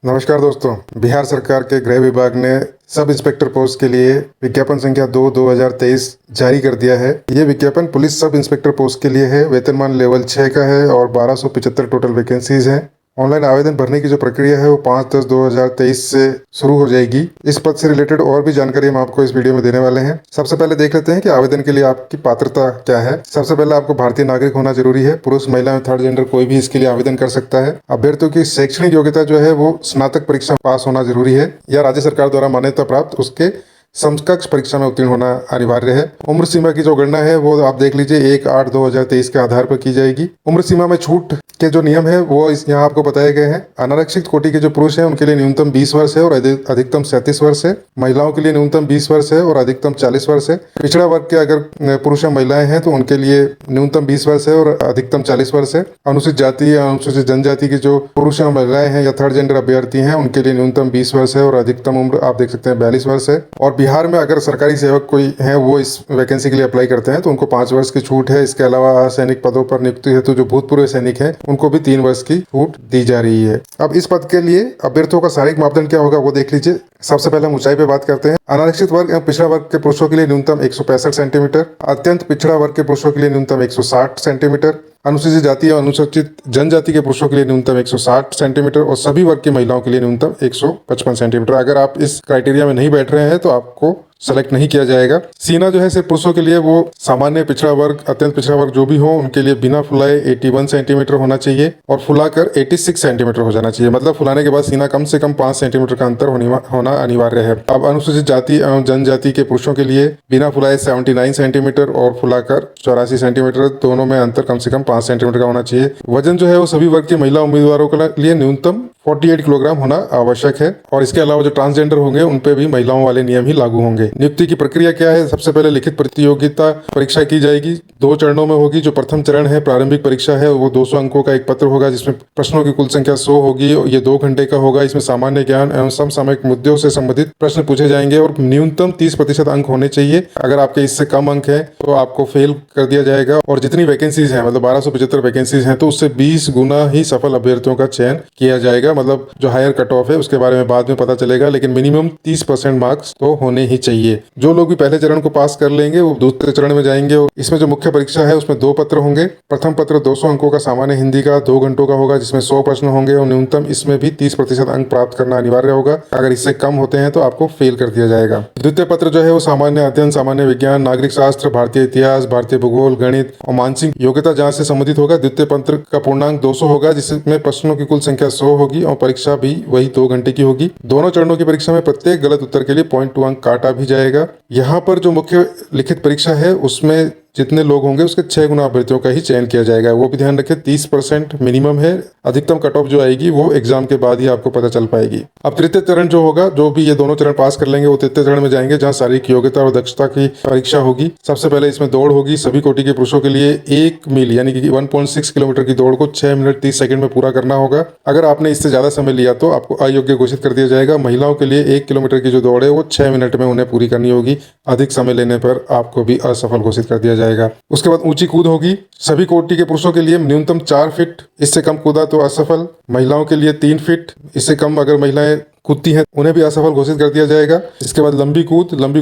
नमस्कार दोस्तों। बिहार सरकार के गृह विभाग ने सब इंस्पेक्टर पोस्ट के लिए विज्ञापन संख्या 2/2023 जारी कर दिया है। ये विज्ञापन पुलिस सब इंस्पेक्टर पोस्ट के लिए है। वेतनमान लेवल 6 का है और 1275 टोटल वैकेंसीज हैं। ऑनलाइन आवेदन भरने की जो प्रक्रिया है वो 5/10/2023 से शुरू हो जाएगी। इस पद से रिलेटेड और भी जानकारी हम आपको इस वीडियो में देने वाले हैं। सबसे पहले देख लेते हैं कि आवेदन के लिए आपकी पात्रता क्या है। सबसे पहले आपको भारतीय नागरिक होना जरूरी है। पुरुष, महिला में थर्ड जेंडर कोई भी इसके लिए आवेदन कर सकता है। अभ्यर्थियों की शैक्षणिक योग्यता जो है वो स्नातक परीक्षा पास होना जरूरी है या राज्य सरकार द्वारा मान्यता प्राप्त उसके समकक्ष परीक्षा में उत्तीर्ण होना अनिवार्य है। उम्र सीमा की जो गणना है वो आप देख लीजिए 1/8/2023 के आधार पर की जाएगी। उम्र सीमा में छूट के जो नियम है वो यहाँ आपको बताए गए हैं। अनारक्षित कोटि के जो पुरुष हैं उनके लिए न्यूनतम 20 वर्ष है और अधिकतम 37 वर्ष है। महिलाओं के लिए न्यूनतम 20 वर्ष है और अधिकतम 40 वर्ष है। पिछड़ा वर्ग के अगर पुरुष या महिलाएं हैं तो उनके लिए न्यूनतम 20 वर्ष है और अधिकतम 40 वर्ष है। अनुसूचित जाति या अनुसूचित जनजाति के जो पुरुष या महिलाएं हैं या थर्ड जेंडर अभ्यर्थी हैं उनके लिए न्यूनतम 20 वर्ष है और अधिकतम उम्र आप देख सकते हैं 42 वर्ष है। और बिहार में अगर सरकारी सेवक कोई है वो इस वैकेंसी के लिए अप्लाई करते हैं तो उनको 5 वर्ष की छूट है। इसके अलावा सैनिक पदों पर नियुक्ति हेतु जो भूतपूर्व सैनिक हैं उनको भी 3 वर्ष की छूट दी जा रही है। अब इस पद के लिए अभ्यर्थियों का शारीरिक मापदंड क्या होगा वो देख लीजिए। सबसे पहले हम ऊंचाई पे बात करते हैं। अनारक्षित वर्ग एवं पिछड़ा वर्ग के पुरुषों के लिए न्यूनतम 165 सेंटीमीटर, अत्यंत पिछड़ा वर्ग के पुरुषों के लिए न्यूनतम 160 सेंटीमीटर, अनुसूचित जाति और अनुसूचित जनजाति के पुरुषों के लिए न्यूनतम 160 सेंटीमीटर और सभी वर्ग की महिलाओं के लिए न्यूनतम 155 सेंटीमीटर। अगर आप इस क्राइटेरिया में नहीं बैठ रहे हैं तो आपको सेलेक्ट नहीं किया जाएगा। सीना जो है सिर्फ पुरुषों के लिए वो सामान्य पिछड़ा वर्ग, अत्यंत पिछड़ा वर्ग जो भी हो उनके लिए बिना फुलाए 81 सेंटीमीटर होना चाहिए और फुलाकर 86 सेंटीमीटर हो जाना चाहिए। मतलब फुलाने के बाद सीना कम से कम 5 सेंटीमीटर का अंतर होना अनिवार्य है। अब अनुसूचित जाति एवं जनजाति के पुरुषों के लिए बिना फुलाए 79 सेंटीमीटर और फुलाकर 84 सेंटीमीटर, दोनों में अंतर कम से कम 5 सेंटीमीटर का होना चाहिए। वजन जो है वो सभी वर्ग के महिला उम्मीदवारों के लिए न्यूनतम 48 किलोग्राम होना आवश्यक है। और इसके अलावा जो ट्रांसजेंडर होंगे उन पे भी महिलाओं वाले नियम ही लागू होंगे। नियुक्ति की प्रक्रिया क्या है? सबसे पहले लिखित प्रतियोगिता परीक्षा की जाएगी। 2 चरणों में होगी। जो प्रथम चरण है प्रारंभिक परीक्षा है वो 200 अंकों का एक पत्र होगा जिसमें प्रश्नों की कुल संख्या 100 होगी। ये 2 घंटे का होगा। इसमें सामान्य ज्ञान एवं समसामयिक मुद्दों से संबंधित प्रश्न पूछे जाएंगे और न्यूनतम 30% अंक होने चाहिए। अगर आपके इससे कम अंक है तो आपको फेल कर दिया जाएगा। और जितनी वैकेंसीज है मतलब 1275 वैकेंसीज हैं तो उससे 20 गुना ही सफल अभ्यर्थियों का चयन किया जाएगा। मतलब जो हायर कट ऑफ है उसके बारे में बाद में पता चलेगा, लेकिन मिनिमम 30% मार्क्स तो होने ही चाहिए। जो लोग भी पहले चरण को पास कर लेंगे वो दूसरे चरण में जाएंगे। और इसमें जो मुख्य परीक्षा है उसमें 2 पत्र होंगे। प्रथम पत्र 200 अंकों का सामान्य हिंदी का 2 घंटों का होगा जिसमें 100 प्रश्न होंगे और न्यूनतम इसमें भी 30% अंक प्राप्त करना अनिवार्य होगा। अगर इससे कम होते हैं तो आपको फेल कर दिया जाएगा। द्वितीय पत्र जो है वो सामान्य अध्ययन, सामान्य विज्ञान, नागरिक शास्त्र, भारतीय इतिहास, भारतीय भूगोल, गणित और मानसिक योग्यता जांच से संबंधित होगा। द्वितीय पत्र का पूर्णांक 200 होगा जिसमें प्रश्नों की कुल संख्या 100 होगी और परीक्षा भी वही 2 घंटे की होगी। दोनों चरणों की परीक्षा में प्रत्येक गलत उत्तर के लिए 0.2 अंक काटा भी जाएगा। यहाँ पर जो मुख्य लिखित परीक्षा है उसमें जितने लोग होंगे उसके 6 गुना अभ्यर्थियों का ही चयन किया जाएगा। वो भी ध्यान रखें 30% मिनिमम है। अधिकतम कट ऑफ जो आएगी वो एग्जाम के बाद ही आपको पता चल पाएगी। अब तृतीय चरण जो होगा, जो भी ये दोनों चरण पास कर लेंगे वो तृतीय चरण में जाएंगे जहाँ शारीरिक योग्यता और दक्षता की परीक्षा होगी। सबसे पहले इसमें दौड़ होगी। सभी कोटि के पुरुषों के लिए 1 मील यानी कि 1.6 किलोमीटर की दौड़ को 6 मिनट 30 सेकंड में पूरा करना होगा। अगर आपने इससे ज्यादा समय लिया तो आपको अयोग्य घोषित कर दिया जाएगा। महिलाओं के लिए 1 किलोमीटर की जो दौड़ है वो 6 मिनट में उन्हें पूरी करनी होगी। अधिक समय लेने पर आपको भी असफल घोषित कर दिया जाएगा। उसके बाद ऊंची कूद होगी। सभी कोटि के पुरुषों के लिए न्यूनतम 4 फीट, इससे कम कूदा तो असफल। महिलाओं के लिए 3 फीट, इससे कम अगर महिलाएं कूदती हैं उन्हें भी असफल घोषित कर दिया जाएगा। इसके बाद लंबी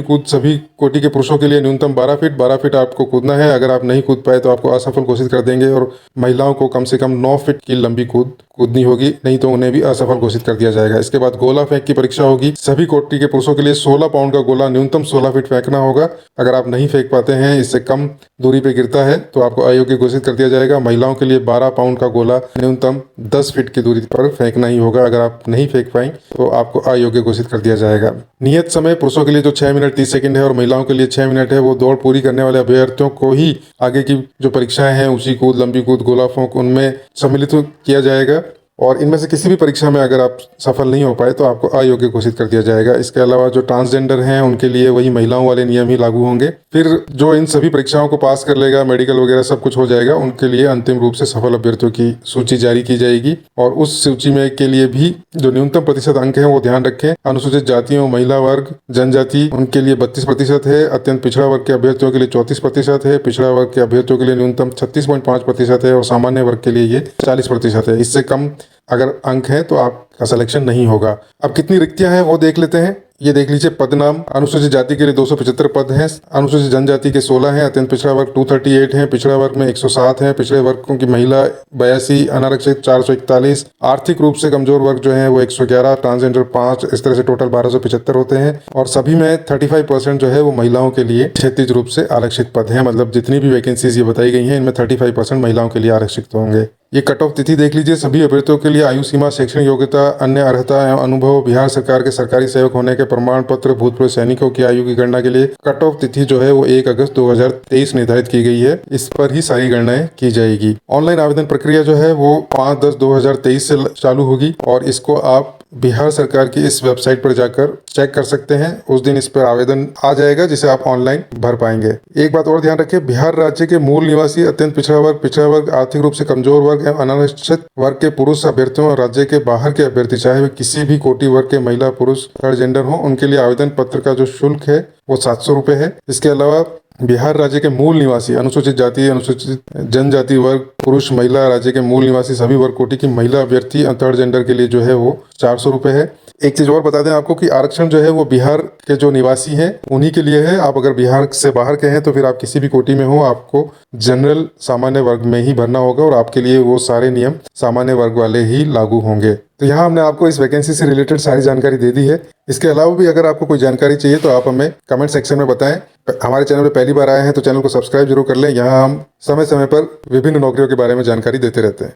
कूद सभी कोटि के पुरुषों के लिए न्यूनतम 12 फीट आपको कूदना है। अगर आप नहीं कूद पाए तो आपको असफल घोषित कर देंगे और महिलाओं को कम से कम 9 फीट की लंबी कूदनी होगी, नहीं तो उन्हें भी असफल घोषित कर दिया जाएगा। इसके बाद गोला फेंक की परीक्षा होगी। सभी कोटि के पुरुषों के लिए 16 पाउंड का गोला न्यूनतम 16 फीट फेंकना होगा। अगर आप नहीं फेंक पाते हैं, इससे कम दूरी पे गिरता है तो आपको अयोग्य घोषित कर दिया जाएगा। महिलाओं के लिए 12 पाउंड का गोला न्यूनतम 10 फीट की दूरी पर फेंकना ही होगा। अगर आप नहीं फेंक पाए तो आपको अयोग्य घोषित कर दिया जाएगा। नियत समय पुरुषों के लिए जो 6 मिनट 30 सेकंड है और महिलाओं के लिए 6 मिनट है, वो दौड़ पूरी करने वाले अभ्यर्थियों को ही आगे की जो परीक्षाएं हैं ऊंची कूद, लंबी कूद, गोला फेंक उनमें सम्मिलित किया जाएगा। और इनमें से किसी भी परीक्षा में अगर आप सफल नहीं हो पाए तो आपको अयोग्य घोषित कर दिया जाएगा। इसके अलावा जो ट्रांसजेंडर हैं उनके लिए वही महिलाओं वाले नियम ही लागू होंगे। फिर जो इन सभी परीक्षाओं को पास कर लेगा, मेडिकल वगैरह सब कुछ हो जाएगा, उनके लिए अंतिम रूप से सफल अभ्यर्थियों की सूची जारी की जाएगी। और उस सूची में के लिए भी जो न्यूनतम प्रतिशत अंक है वो ध्यान रखें। अनुसूचित जातियों, महिला वर्ग, जनजाति उनके लिए 32% है। अत्यंत पिछड़ा वर्ग के अभ्यर्थियों के लिए 34% है। पिछड़ा वर्ग के अभ्यर्थियों के लिए न्यूनतम 36.5% है और सामान्य वर्ग के लिए ये 40% है। इससे कम अगर अंक हैं तो आपका सिलेक्शन नहीं होगा। अब कितनी रिक्तियां हैं वो देख लेते हैं। ये देख लीजिए, पद नाम अनुसूचित जाति के लिए 275 पद हैं, अनुसूचित जनजाति के 16 हैं, अत्यंत पिछड़ा वर्ग 238 हैं, पिछड़ा वर्ग में 107 हैं, पिछड़े वर्गों की महिला 82, अनारक्षित 441, आर्थिक रूप से कमजोर वर्ग जो है वो 111, ट्रांसजेंडर 5, इस तरह से टोटल 1275 होते हैं। और सभी में 35% जो है वो महिलाओं के लिए क्षैतिज रूप से आरक्षित पद हैं। मतलब जितनी भी वैकेंसीज ये बताई गई हैं इनमें 35% महिलाओं के लिए आरक्षित होंगे। ये कट ऑफ तिथि देख लीजिए। सभी अभ्यर्थियों के लिए आयु सीमा, शैक्षणिक योग्यता, अन्य अर्हता एवं अनुभव, बिहार सरकार के सरकारी सेवक होने के प्रमाण पत्र, भूतपूर्व सैनिकों की आयु की गणना के लिए कट ऑफ तिथि जो है वो 1 अगस्त 2023 निर्धारित की गई है। इस पर ही सारी गणनाएं की जाएगी। ऑनलाइन आवेदन प्रक्रिया जो है वो 5/10/2023 से चालू होगी और इसको आप बिहार सरकार की इस वेबसाइट पर जाकर चेक कर सकते हैं। उस दिन इस पर आवेदन आ जाएगा जिसे आप ऑनलाइन भर पाएंगे। एक बात और ध्यान रखें, बिहार राज्य के मूल निवासी, अत्यंत पिछड़ा वर्ग, आर्थिक रूप से कमजोर वर्ग एवं अनारक्षित वर्ग के पुरुष अभ्यर्थियों और राज्य के बाहर के अभ्यर्थी, चाहे वे किसी भी कोटि वर्ग के महिला, पुरुष, थर्ड जेंडर हो, उनके लिए आवेदन पत्र का जो शुल्क है वो 700 रुपये है। इसके अलावा बिहार राज्य के मूल निवासी, अनुसूचित जाति, अनुसूचित जनजाति वर्ग, पुरुष, महिला, राज्य के मूल निवासी सभी वर्ग कोटि की महिला अभ्यर्थी थर्ड जेंडर के लिए जो है वो 400 रुपये है। एक चीज और बता दें आपको कि आरक्षण जो है वो बिहार के जो निवासी हैं उन्हीं के लिए है। आप अगर बिहार से बाहर के हैं तो फिर आप किसी भी कोटि में हो, आपको जनरल सामान्य वर्ग में ही भरना होगा और आपके लिए वो सारे नियम सामान्य वर्ग वाले ही लागू होंगे। तो यहाँ हमने आपको इस वैकेंसी से रिलेटेड सारी जानकारी दे दी है। इसके अलावा भी अगर आपको कोई जानकारी चाहिए तो आप हमें कमेंट सेक्शन में बताएं। हमारे चैनल पर पहली बार आए हैं तो चैनल को सब्सक्राइब जरूर कर लें। यहाँ हम समय समय पर विभिन्न नौकरियों के बारे में जानकारी देते रहते हैं।